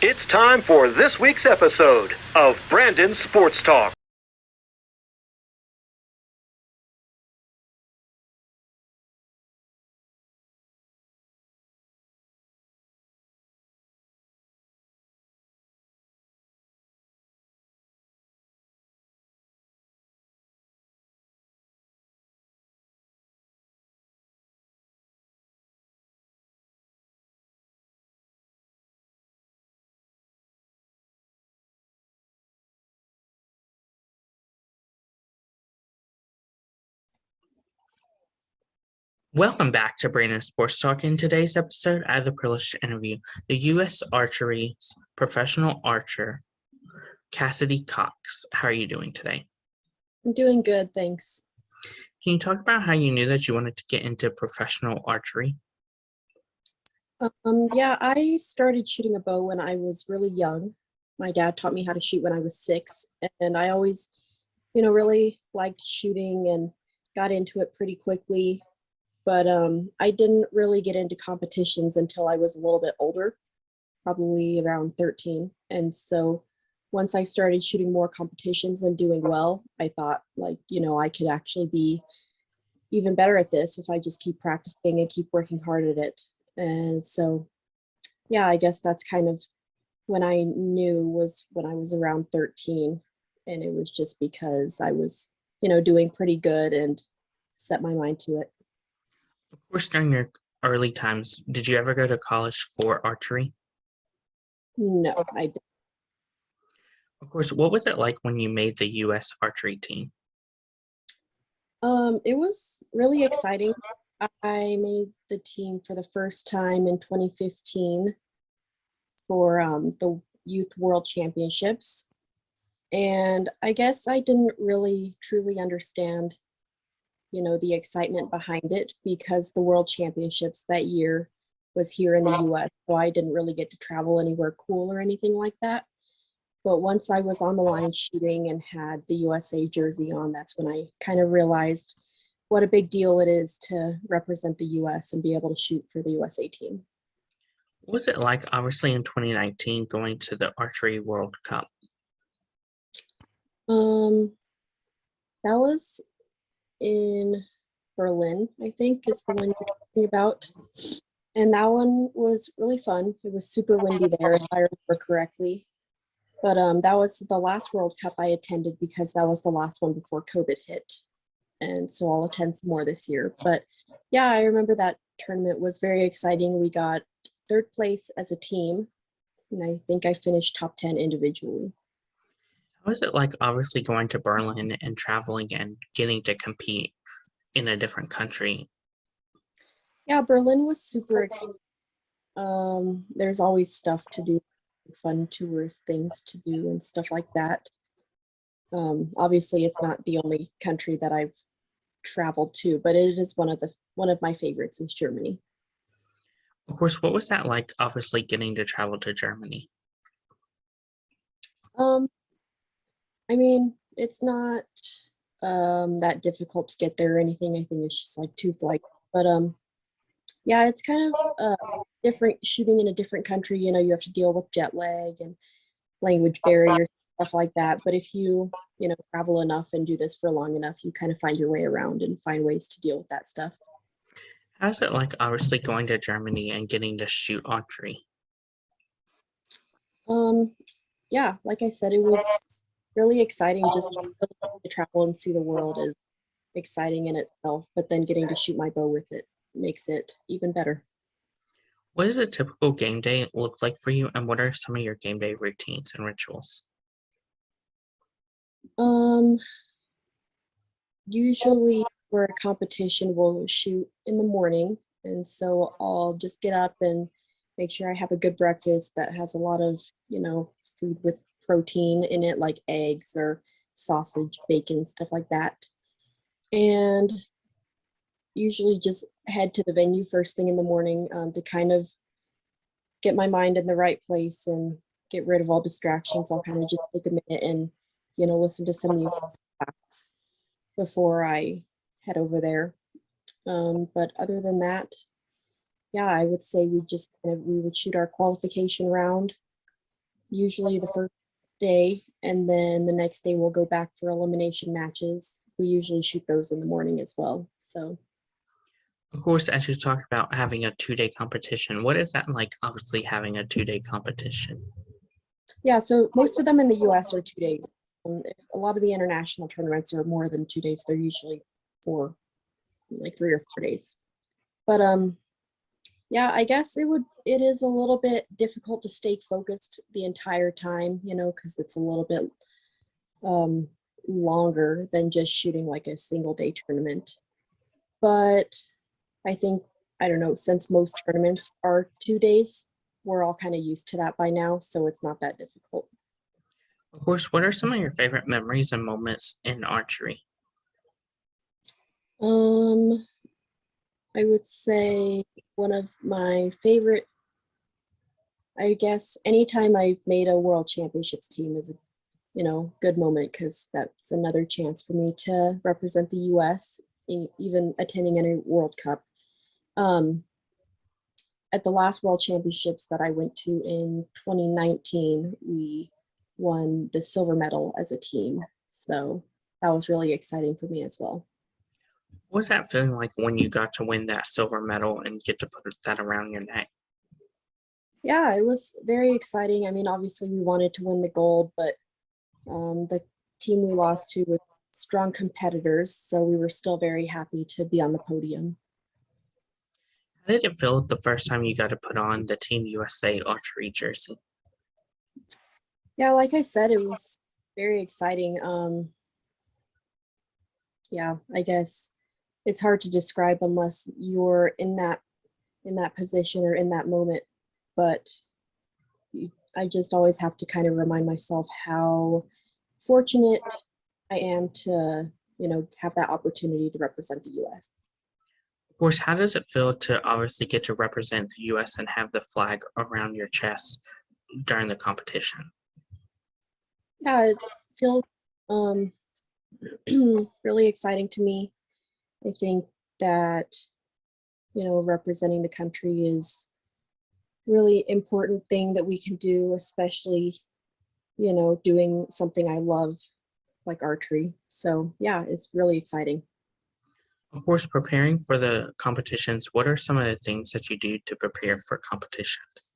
It's time for this week's episode of Brandon's Sports Talk. Welcome back to Brandon's Sports Talk. In today's episode, I have the privilege to interview the U.S. Archery's professional archer, Cassidy Cox. How are you doing today? I'm doing good, thanks. Can you talk about how you knew that you wanted to get into professional archery? Yeah, I started shooting a bow when I was really young. My dad taught me how to shoot when I was 6, and I always, really liked shooting and got into it pretty quickly. But I didn't really get into competitions until I was a little bit older, probably around 13. And so once I started shooting more competitions and doing well, I thought I could actually be even better at this if I just keep practicing and keep working hard at it. And so, yeah, I guess that's kind of when I knew was when I was around 13. And it was just because I was, doing pretty good and set my mind to it. Of course, during your early times, did you ever go to college for archery? No, I didn't. Of course, what was it like when you made the U.S. archery team? It was really exciting. I made the team for the first time in 2015 for the Youth World Championships. And I guess I didn't really truly understand, the excitement behind it because the World Championships that year was here in the US. So I didn't really get to travel anywhere cool or anything like that. But once I was on the line shooting and had the USA jersey on, that's when I kind of realized what a big deal it is to represent the US and be able to shoot for the USA team. What was it like, obviously, in 2019 going to the Archery World Cup? Um, that was in Berlin, I think is the one you're talking about. And that one was really fun. It was super windy there, if I remember correctly. But that was the last World Cup I attended because that was the last one before COVID hit. And so I'll attend some more this year. But yeah, I remember that tournament was very exciting. We got third place as a team, and I think I finished top 10 individually. How was it like, obviously, going to Berlin and traveling and getting to compete in a different country? Yeah, Berlin was super exciting. There's always stuff to do, fun tourist things to do and stuff like that. Obviously, it's not the only country that I've traveled to, but it is one of my favorites is Germany. Of course, what was that like, obviously, getting to travel to Germany? Um, I mean, it's not that difficult to get there or anything. I think it's just like 2 flights. But yeah, it's kind of different shooting in a different country. You have to deal with jet lag and language barriers, stuff like that. But if you travel enough and do this for long enough, you kind of find your way around and find ways to deal with that stuff. How's it like, obviously, going to Germany and getting to shoot archery? Um, yeah, like I said, it was really exciting just to travel and see the world is exciting in itself, but then getting to shoot my bow with it makes it even better. What does a typical game day look like for you, and what are some of your game day routines and rituals? Um, Usually for a competition, we'll shoot in the morning, and so I'll just get up and make sure I have a good breakfast that has a lot of, food with protein in it, like eggs or sausage, bacon, stuff like that. And usually just head to the venue first thing in the morning to kind of get my mind in the right place and get rid of all distractions. I'll kind of just take a minute and, listen to some music before I head over there. But other than that, yeah, I would say we would shoot our qualification round usually the first day, and then the next day we'll go back for elimination matches. We usually shoot those in the morning as well. So Of course, as you talked about having a 2-day competition, what is that like, obviously having a 2-day competition? yeah, so most of them in the US are 2 days. If a lot of the international tournaments are more than 2 days, they're usually like 3 or 4 days. But yeah, I guess it is a little bit difficult to stay focused the entire time, because it's a little bit um longer than just shooting like a single day tournament. But I think, I don't know, since most tournaments are 2 days, we're all kind of used to that by now, so it's not that difficult. Of course, what are some of your favorite memories and moments in archery? Um, I would say one of my favorite, I guess, anytime I've made a world championships team is a good moment, because that's another chance for me to represent the US, even attending any World Cup. Um, at the last World Championships that I went to in 2019, we won the silver medal as a team. So that was really exciting for me as well. What was that feeling like when you got to win that silver medal and get to put that around your neck? Yeah, it was very exciting. I mean, obviously we wanted to win the gold, but the team we lost to was strong competitors, so we were still very happy to be on the podium. How did it feel the first time you got to put on the Team USA archery jersey? Yeah, like I said, it was very exciting. Yeah, I guess it's hard to describe unless you're in that position or in that moment. But I just always have to kind of remind myself how fortunate I am to, have that opportunity to represent the US. Of course, how does it feel to obviously get to represent the US and have the flag around your chest during the competition? Yeah, it feels um, really exciting to me. I think that, representing the country is really important thing that we can do, especially, doing something I love like archery. So yeah, it's really exciting. Of course, preparing for the competitions, what are some of the things that you do to prepare for competitions?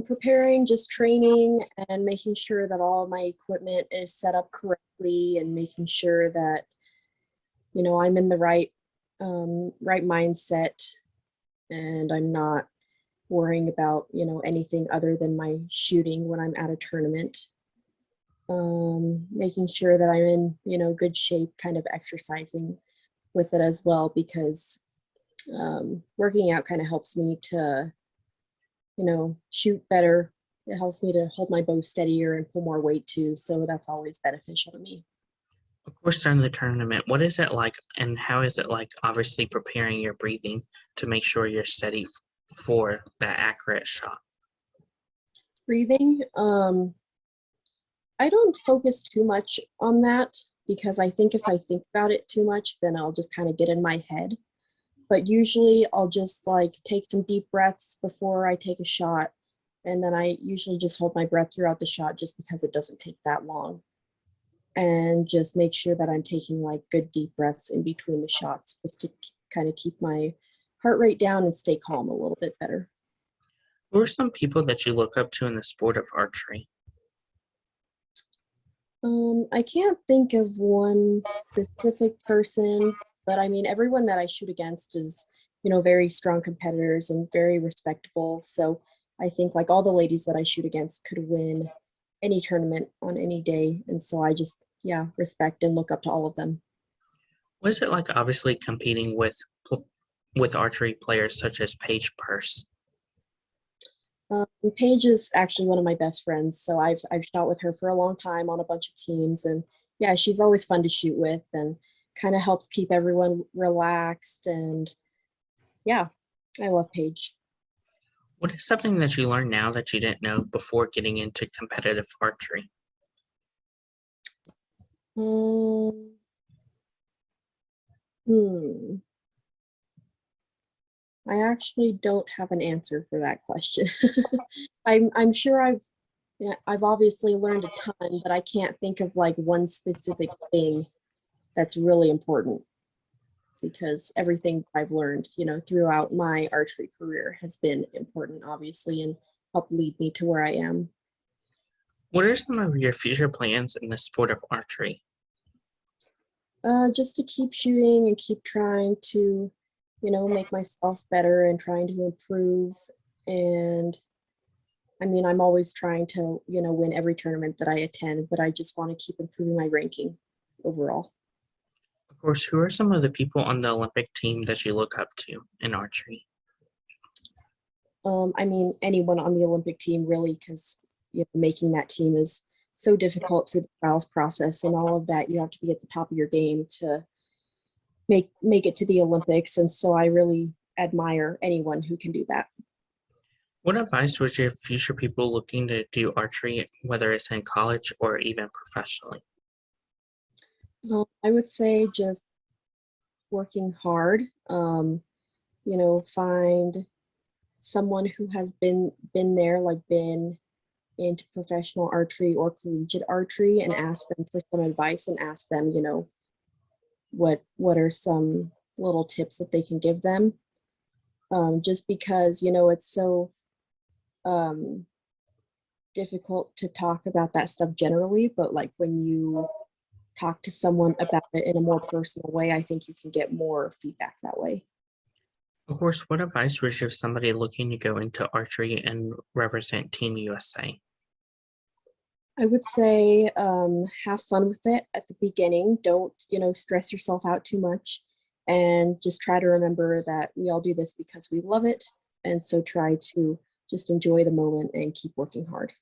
Preparing, just training and making sure that all my equipment is set up correctly, and making sure that, I'm in the right mindset, and I'm not worrying about, anything other than my shooting when I'm at a tournament. Making sure that I'm in, good shape, kind of exercising with it as well, because working out kind of helps me to, shoot better. It helps me to hold my bow steadier and pull more weight too. So that's always beneficial to me. Of course, during the tournament, what is it like and how is it like obviously preparing your breathing to make sure you're steady for that accurate shot? Breathing, I don't focus too much on that, because I think if I think about it too much, then I'll just kind of get in my head. But usually I'll just like take some deep breaths before I take a shot. And then I usually just hold my breath throughout the shot, just because it doesn't take that long. And just make sure that I'm taking like good deep breaths in between the shots, just to kind of keep my heart rate down and stay calm a little bit better. Who are some people that you look up to in the sport of archery? I can't think of one specific person, but I mean, everyone that I shoot against is, very strong competitors and very respectable. So I think like all the ladies that I shoot against could win any tournament on any day. And so I just, yeah, respect and look up to all of them. What is it like obviously competing with archery players such as Paige Purse? Paige is actually one of my best friends, so I've shot with her for a long time on a bunch of teams, and yeah, she's always fun to shoot with, and kind of helps keep everyone relaxed. And yeah, I love Paige. What is something that you learn now that you didn't know before getting into competitive archery? Um, hmm. I actually don't have an answer for that question. I'm sure I've obviously learned a ton, but I can't think of like one specific thing that's really important because everything I've learned, throughout my archery career has been important, obviously, and helped lead me to where I am. What are some of your future plans in the sport of archery? Just to keep shooting and keep trying to, make myself better and trying to improve. And I mean, I'm always trying to, win every tournament that I attend, but I just want to keep improving my ranking overall. Of course, who are some of the people on the Olympic team that you look up to in archery? I mean, anyone on the Olympic team really, because making that team is so difficult through the trials process and all of that. You have to be at the top of your game to make it to the Olympics, and so I really admire anyone who can do that. What advice would you give future people looking to do archery, whether it's in college or even professionally? I would say just working hard. Find someone who has been there, like been into professional archery or collegiate archery, and ask them for some advice and ask them, what are some little tips that they can give them. Just because, it's so difficult to talk about that stuff generally, but like when you talk to someone about it in a more personal way, I think you can get more feedback that way. Of course, what advice would you give somebody looking to go into archery and represent Team USA? I would say have fun with it at the beginning. Don't, stress yourself out too much, and just try to remember that we all do this because we love it. And so try to just enjoy the moment and keep working hard.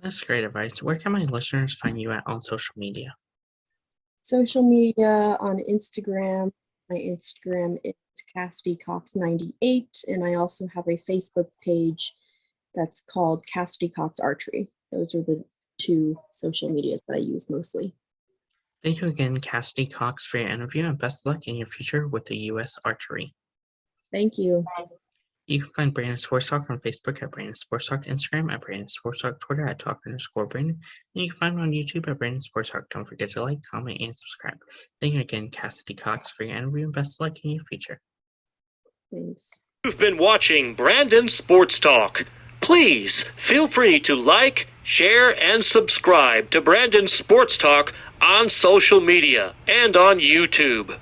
That's great advice. Where can my listeners find you at on social media? Social media on Instagram. My Instagram is Cassidy Cox 98, and I also have a Facebook page that's called Cassidy Cox Archery. Those are the two social medias that I use mostly. Thank you again, Cassidy Cox, for your interview, and best of luck in your future with the U.S. Archery. Thank you. You can find Brandon Sports Talk on Facebook at Brandon Sports Talk, Instagram at Brandon Sports Talk, Twitter at Talk_Brandon, and you can find me on YouTube at Brandon Sports Talk. Don't forget to like, comment, and subscribe. Thank you again, Cassidy Cox, for your interview, and best of luck in your future. Thanks. You've been watching Brandon Sports Talk. Please feel free to like, share, and subscribe to Brandon Sports Talk on social media and on YouTube.